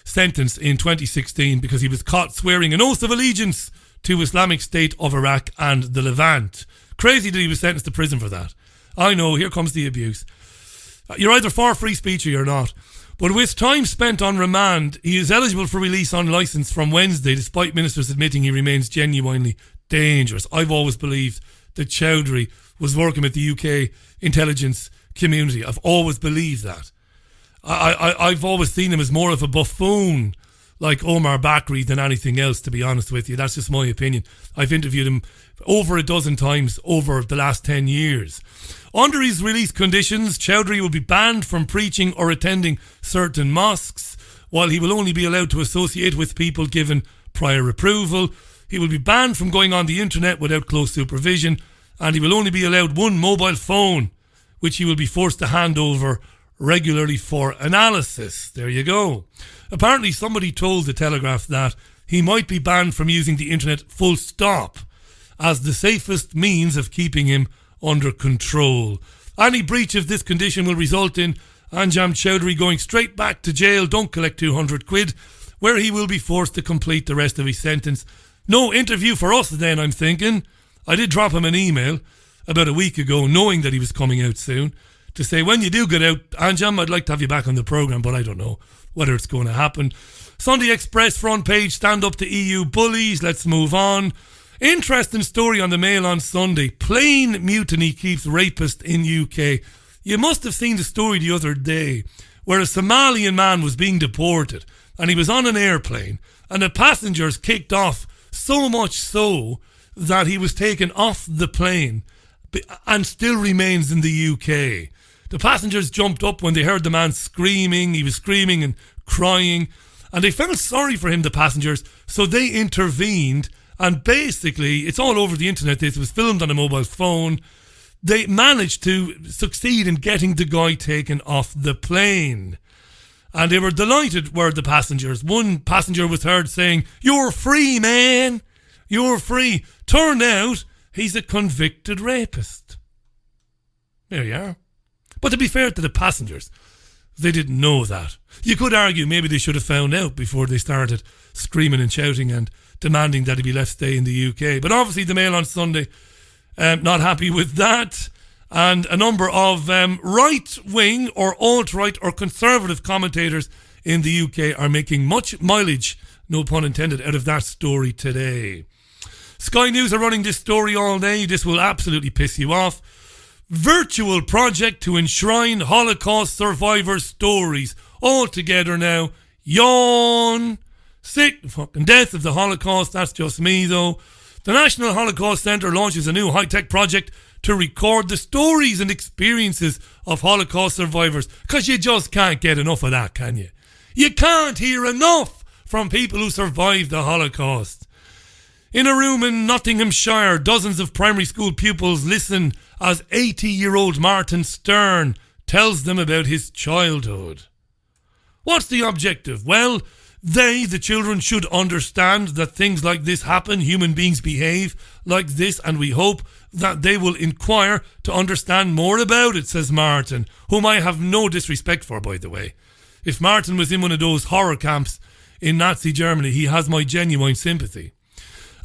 sentence in 2016 because he was caught swearing an oath of allegiance to Islamic State of Iraq and the Levant. Crazy that he was sentenced to prison for that. I know, here comes the abuse. You're either for free speech or you're not. But with time spent on remand, he is eligible for release on licence from Wednesday, despite ministers admitting he remains genuinely dangerous. I've always believed that Chowdhury was working with the UK intelligence community. I've always believed that. I've always seen him as more of a buffoon, like Omar Bakri, than anything else, to be honest with you. That's just my opinion. I've interviewed him over a dozen times over the last 10 years. Under his release conditions, Chowdhury will be banned from preaching or attending certain mosques, while he will only be allowed to associate with people given prior approval. He will be banned from going on the internet without close supervision, and he will only be allowed one mobile phone, which he will be forced to hand over regularly for analysis. There you go. Apparently somebody told the Telegraph that he might be banned from using the internet full stop as the safest means of keeping him under control. Any breach of this condition will result in Anjam Chowdhury going straight back to jail, don't collect 200 quid, where he will be forced to complete the rest of his sentence. No interview for us then, I'm thinking. I did drop him an email about a week ago, knowing that he was coming out soon, to say, when you do get out, Anjam, I'd like to have you back on the programme, but I don't know whether it's going to happen. Sunday Express front page, stand up to EU bullies. Let's move on. Interesting story on the Mail on Sunday. Plane mutiny keeps rapist in UK. You must have seen the story the other day where a Somalian man was being deported and he was on an airplane and the passengers kicked off, so much so that he was taken off the plane and still remains in the UK. The passengers jumped up when they heard the man screaming. He was screaming and crying, and they felt sorry for him, the passengers, so they intervened. And basically, it's all over the internet. This was filmed on a mobile phone. They managed to succeed in getting the guy taken off the plane. And they were delighted, were the passengers. One passenger was heard saying, "You're free, man. You're free." Turned out, he's a convicted rapist. There you are. But to be fair to the passengers, they didn't know that. You could argue maybe they should have found out before they started screaming and shouting and demanding that he be left stay in the UK. But obviously the Mail on Sunday, not happy with that. And a number of right-wing or alt-right or conservative commentators in the UK are making much mileage, no pun intended, out of that story today. Sky News are running this story all day. This will absolutely piss you off. Virtual project to enshrine Holocaust survivors' stories. All together now. Yawn. Sick fucking death of the Holocaust. That's just me though. The National Holocaust Centre launches a new high-tech project to record the stories and experiences of Holocaust survivors. Because you just can't get enough of that, can you? You can't hear enough from people who survived the Holocaust. In a room in Nottinghamshire, dozens of primary school pupils listen as 80-year-old Martin Stern tells them about his childhood. What's the objective? Well, the children, should understand that things like this happen, human beings behave like this, and we hope that they will inquire to understand more about it, says Martin, whom I have no disrespect for, by the way. If Martin was in one of those horror camps in Nazi Germany, he has my genuine sympathy.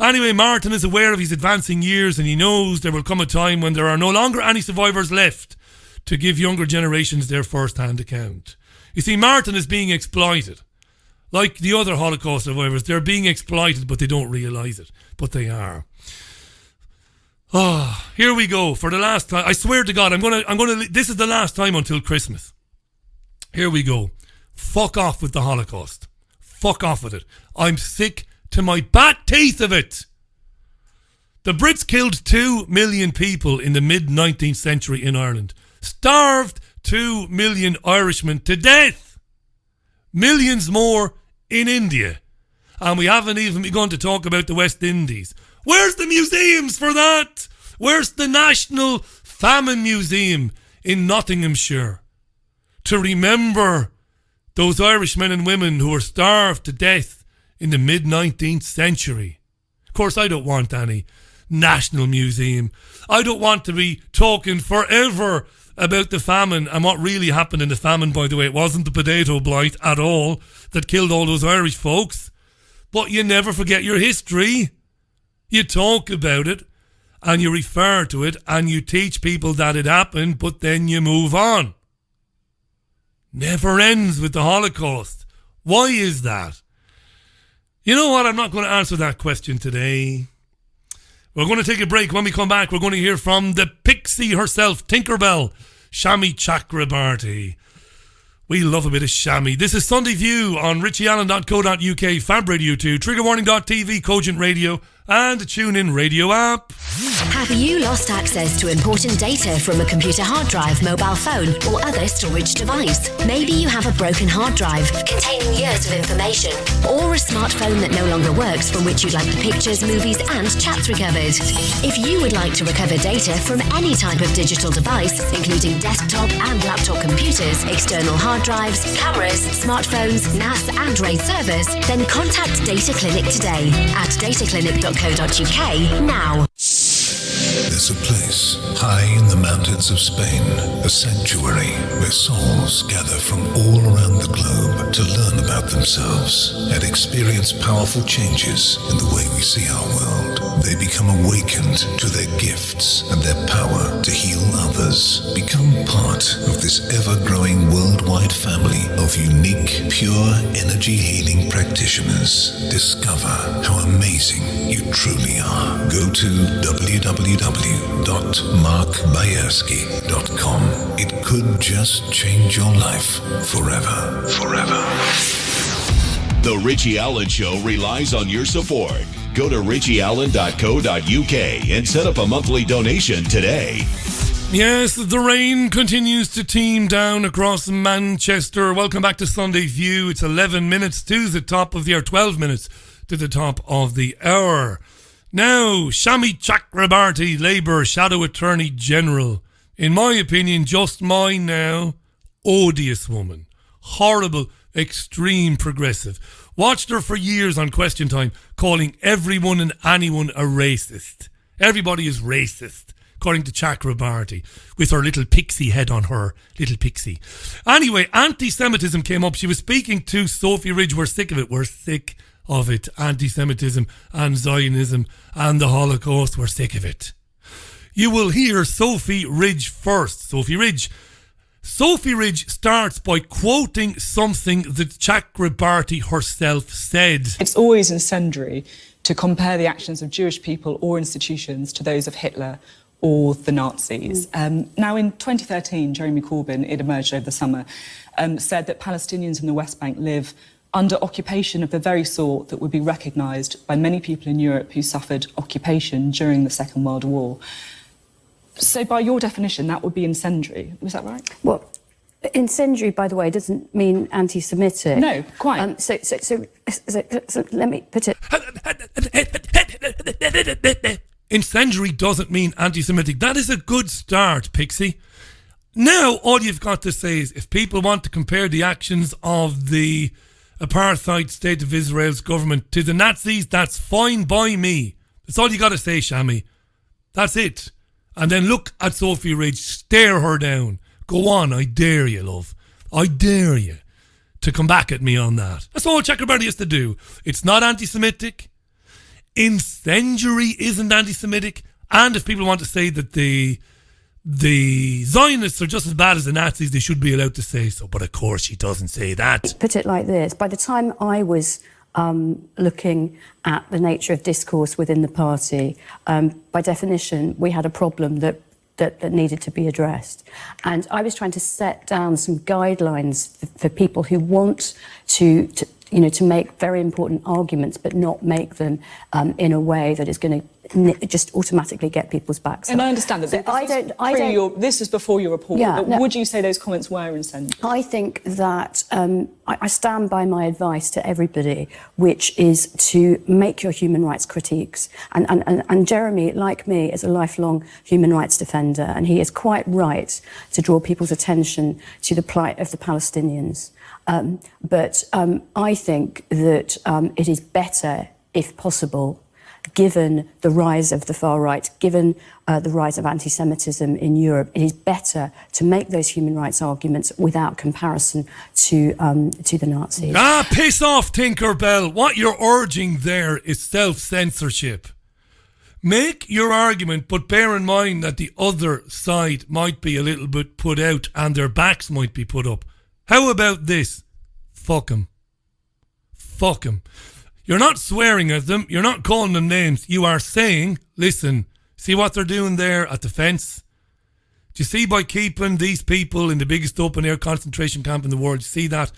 Anyway, Martin is aware of his advancing years, and he knows there will come a time when there are no longer any survivors left to give younger generations their first-hand account. You see, Martin is being exploited. Like the other Holocaust survivors, they're being exploited, but they don't realise it. But they are. Here we go. For the last time, I swear to God, I'm gonna. This is the last time until Christmas. Here we go. Fuck off with the Holocaust. Fuck off with it. I'm sick to my bat teeth of it. The Brits killed 2 million people in the mid-19th century in Ireland. Starved 2 million Irishmen to death. Millions more in India. And we haven't even begun to talk about the West Indies. Where's the museums for that? Where's the National Famine Museum in Nottinghamshire to remember those Irish men and women who were starved to death in the mid-19th century? Of course, I don't want any National Museum. I don't want to be talking forever about the famine and what really happened in the famine, by the way. It wasn't the potato blight at all that killed all those Irish folks. But you never forget your history. You talk about it and you refer to it and you teach people that it happened, but then you move on. Never ends with the Holocaust. Why is that? You know what? I'm not going to answer that question today. We're going to take a break. When we come back, we're going to hear from the pixie herself, Tinkerbell, Shami Chakrabarti. We love a bit of Shami. This is Sunday View on richieallen.co.uk, Fab Radio 2, triggerwarning.tv, Cogent Radio, and the TuneIn Radio app. Have you lost access to important data from a computer hard drive, mobile phone, or other storage device? Maybe you have a broken hard drive containing years of information, or a smartphone that no longer works from which you'd like the pictures, movies, and chats recovered. If you would like to recover data from any type of digital device, including desktop and laptop computers, external hard drives, cameras, smartphones, NAS, and RAID servers, then contact Data Clinic today at dataclinic.co.uk now. There's a place high in the mountains of Spain, a sanctuary where souls gather from all around the globe to learn about themselves and experience powerful changes in the way we see our world. They become awakened to their gifts and their power to heal others. Become part of this ever-growing worldwide family of unique, pure energy healing practitioners. Discover how amazing you truly are. Go to www.markbayerski.com. It could just change your life forever. Forever. The Richie Allen Show relies on your support. Go to richieallen.co.uk and set up a monthly donation today. Yes, the rain continues to teem down across Manchester. Welcome back to Sunday View. It's 11 minutes to the top of the hour, 12 minutes to the top of the hour. Now, Shami Chakrabarti, Labour Shadow Attorney General. In my opinion, just mine now, odious woman. Horrible, extreme progressive. Watched her for years on Question Time, calling everyone and anyone a racist. Everybody is racist, according to Chakrabarti, with her little pixie head on her. Little pixie. Anyway, anti-Semitism came up. She was speaking to Sophie Ridge. We're sick of it. We're sick of it. Anti-Semitism and Zionism and the Holocaust. We're sick of it. You will hear Sophie Ridge first. Sophie Ridge starts by quoting something that Chakrabarti herself said. It's always incendiary to compare the actions of Jewish people or institutions to those of Hitler or the Nazis. Now, in 2013, Jeremy Corbyn, it emerged over the summer, said that Palestinians in the West Bank live under occupation of the very sort that would be recognised by many people in Europe who suffered occupation during the Second World War. So by your definition, that would be incendiary. Was that right? Well, Incendiary, by the way, doesn't mean anti-Semitic. No, quite. So let me put it. Incendiary doesn't mean anti-Semitic. That is a good start, Pixie. Now, all you've got to say is, if people want to compare the actions of the apartheid state of Israel's government to the Nazis, that's fine by me. That's all you got to say, Shami. That's it. And then look at Sophie Ridge, stare her down. Go on, I dare you, love. I dare you to come back at me on that. That's all Chakrabarty has to do. It's not anti-Semitic. Incendiary isn't anti-Semitic. And if people want to say that the Zionists are just as bad as the Nazis, they should be allowed to say so. But of course she doesn't say that. Put it like this. By the time I was looking at the nature of discourse within the party, by definition, we had a problem that needed to be addressed. And I was trying to set down some guidelines for people who want to make very important arguments, but not make them in a way that is going to just automatically get people's backs And up. I understand that this is before your report, but would you say those comments were incendiary? I think that I stand by my advice to everybody, which is to make your human rights critiques. And Jeremy, like me, is a lifelong human rights defender, and he is quite right to draw people's attention to the plight of the Palestinians. But I think that it is better, if possible, given the rise of the far right, given the rise of anti-Semitism in Europe, it is better to make those human rights arguments without comparison to the Nazis. Piss off, Tinkerbell. What you're urging there is self-censorship. Make your argument, but bear in mind that the other side might be a little bit put out and their backs might be put up. How about this? Fuck 'em. Fuck 'em. You're not swearing at them. You're not calling them names. You are saying, listen, see what they're doing there at the fence? Do you see by keeping these people in the biggest open-air concentration camp in the world, you see that?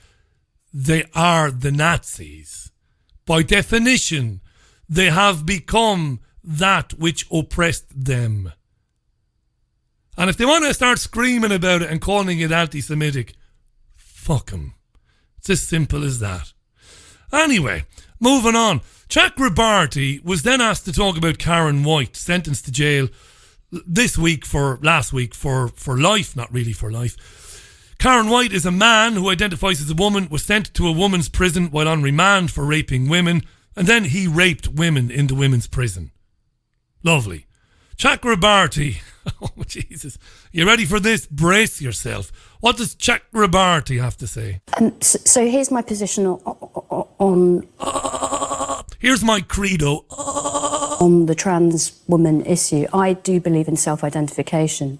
They are the Nazis. By definition, they have become that which oppressed them. And if they want to start screaming about it and calling it anti-Semitic, fuck 'em. It's as simple as that. Anyway, moving on. Chakrabarty was then asked to talk about Karen White, sentenced to jail last week for life, not really for life. Karen White is a man who identifies as a woman, was sent to a woman's prison while on remand for raping women, and then he raped women in the women's prison. Lovely. Chakrabarty, oh Jesus, you ready for this? Brace yourself. What does Chakrabarty have to say? So here's my position on here's my credo. On the trans woman issue. I do believe in self-identification.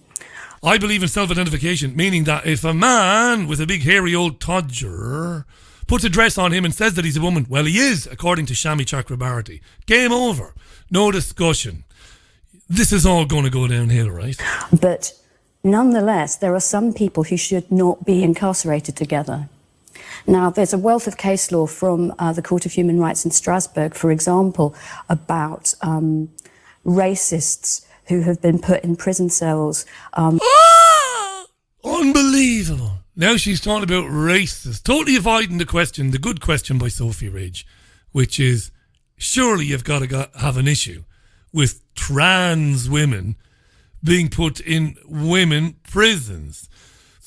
I believe in self-identification, meaning that if a man with a big hairy old todger puts a dress on him and says that he's a woman, well, he is, according to Shami Chakrabarty. Game over. No discussion. This is all going to go downhill, right? But nonetheless, there are some people who should not be incarcerated together. Now, there's a wealth of case law from the Court of Human Rights in Strasbourg, for example, about racists who have been put in prison cells. Unbelievable. Now she's talking about racists. Totally avoiding the question, the good question by Sophie Ridge, which is, surely you've got to have an issue with trans women being put in women prisons.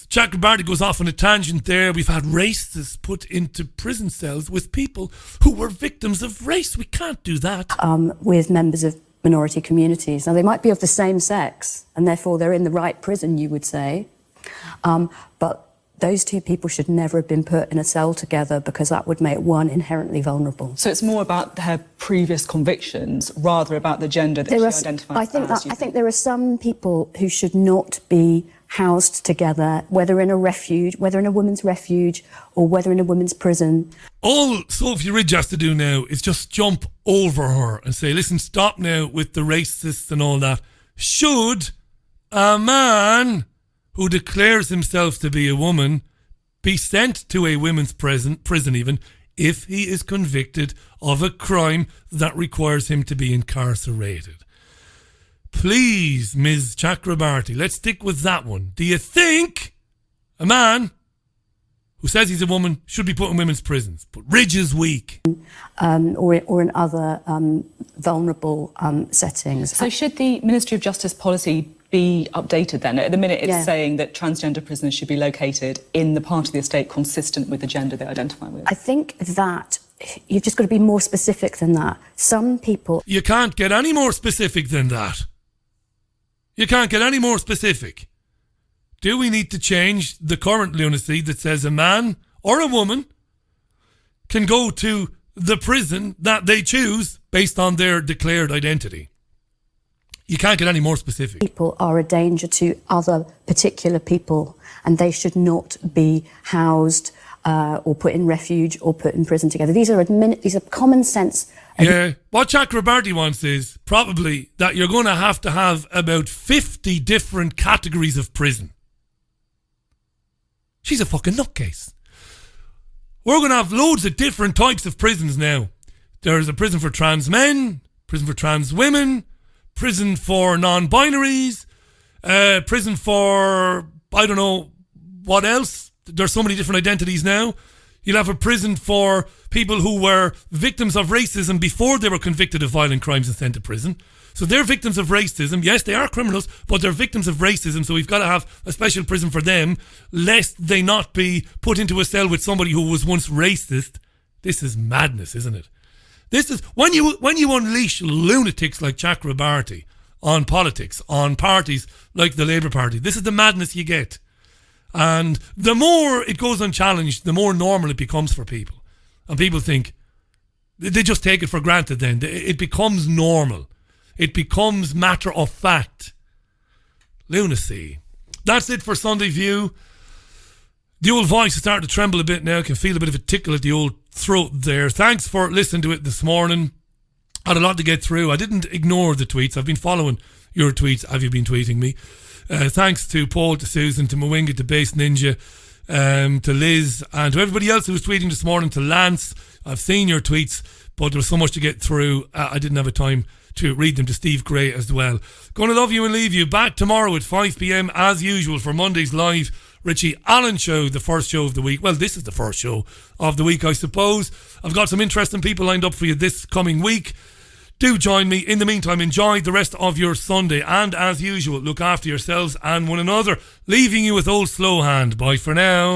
Chakrabarty goes off on a tangent there. We've had racists put into prison cells with people who were victims of race. We can't do that. With members of minority communities. Now, they might be of the same sex, and therefore they're in the right prison, you would say. But those two people should never have been put in a cell together, because that would make one inherently vulnerable. So it's more about her previous convictions rather about the gender that she identifies as. I think there are some people who should not be housed together, whether in a women's refuge or whether in a women's prison. All Sophie Ridge has to do now is just jump over her and say, listen, stop now with the racists and all that. Should a man who declares himself to be a woman be sent to a women's prison even, if he is convicted of a crime that requires him to be incarcerated? Please, Ms. Chakrabarty, let's stick with that one. Do you think a man who says he's a woman should be put in women's prisons. But Ridge is weak. Or in other vulnerable settings. So should the Ministry of Justice policy be updated then? At the minute it's saying that transgender prisoners should be located in the part of the estate consistent with the gender they identify with. I think that you've just got to be more specific than that. Some people... You can't get any more specific than that. You can't get any more specific. Do we need to change the current lunacy that says a man or a woman can go to the prison that they choose based on their declared identity? You can't get any more specific. People are a danger to other particular people, and they should not be housed or put in refuge or put in prison together. These are common sense. Yeah, what Chakrabarti wants is probably that you're going to have about 50 different categories of prison. She's a fucking nutcase. We're going to have loads of different types of prisons now. There's a prison for trans men, prison for trans women, prison for non-binaries, prison for, I don't know, what else? There's so many different identities now. You'll have a prison for people who were victims of racism before they were convicted of violent crimes and sent to prison. So they're victims of racism. Yes, they are criminals, but they're victims of racism. So we've got to have a special prison for them, lest they not be put into a cell with somebody who was once racist. This is madness, isn't it? This is when you unleash lunatics like Chakrabarti on politics, on parties like the Labour Party. This is the madness you get. And the more it goes unchallenged, the more normal it becomes for people. And people think, they just take it for granted then. It becomes normal. It becomes matter of fact. Lunacy. That's it for Sunday View. The old voice is starting to tremble a bit now. I can feel a bit of a tickle at the old throat there. Thanks for listening to it this morning. I had a lot to get through. I didn't ignore the tweets. I've been following your tweets. Have you been tweeting me? Thanks to Paul, to Susan, to Mwinga, to Base Ninja, to Liz, and to everybody else who was tweeting this morning, to Lance. I've seen your tweets, but there was so much to get through. I didn't have a time to read them. To Steve Gray as well. Going to love you and leave you. Back tomorrow at 5 p.m. as usual for Monday's live Richie Allen Show, the first show of the week. Well, this is the first show of the week, I suppose. I've got some interesting people lined up for you this coming week. Do join me. In the meantime, enjoy the rest of your Sunday. And as usual, look after yourselves and one another. Leaving you with old Slow Hand. Bye for now.